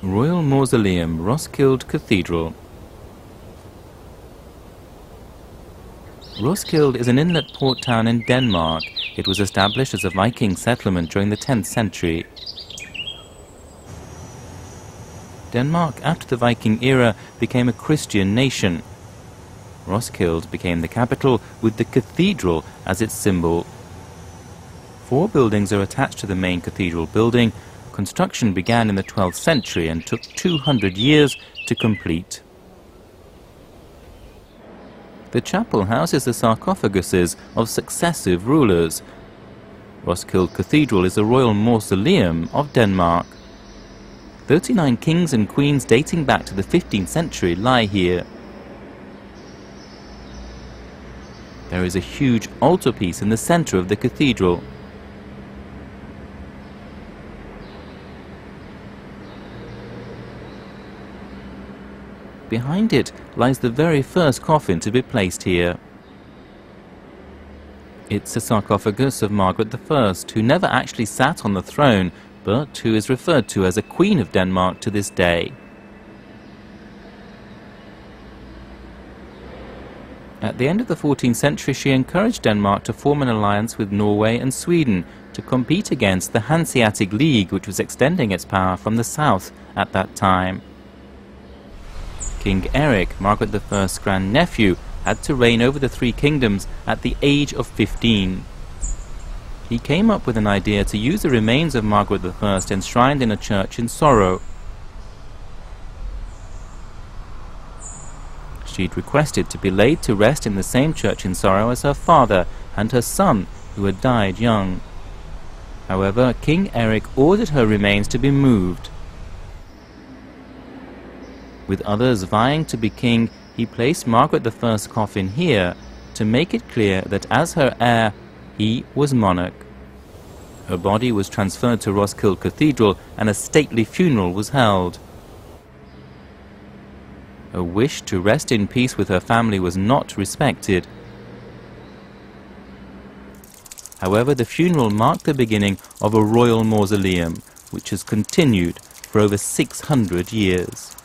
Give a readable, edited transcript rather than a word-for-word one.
Royal Mausoleum, Roskilde Cathedral. Roskilde is an inlet port town in Denmark. It was established as a Viking settlement during the 10th century. Denmark, after the Viking era, became a Christian nation. Roskilde became the capital with the cathedral as its symbol. 4 buildings are attached to the main cathedral building. Construction began in the 12th century and took 200 years to complete. The chapel houses the sarcophaguses of successive rulers. Roskilde Cathedral is a royal mausoleum of Denmark. 39 kings and queens dating back to the 15th century lie here. There is a huge altarpiece in the center of the cathedral. Behind it lies the very first coffin to be placed here. It's a sarcophagus of Margaret I, who never actually sat on the throne, but who is referred to as a Queen of Denmark to this day. At the end of the 14th century, she encouraged Denmark to form an alliance with Norway and Sweden to compete against the Hanseatic League, which was extending its power from the south at that time. King Erik, Margaret I's grandnephew, had to reign over the 3 kingdoms at the age of 15. He came up with an idea to use the remains of Margaret I enshrined in a church in Sorrow. She'd requested to be laid to rest in the same church in Sorrow as her father and her son, who had died young. However, King Erik ordered her remains to be moved. With others vying to be king, he placed Margaret I's coffin here to make it clear that as her heir, he was monarch. Her body was transferred to Roskilde Cathedral and a stately funeral was held. Her wish to rest in peace with her family was not respected. However, the funeral marked the beginning of a royal mausoleum, which has continued for over 600 years.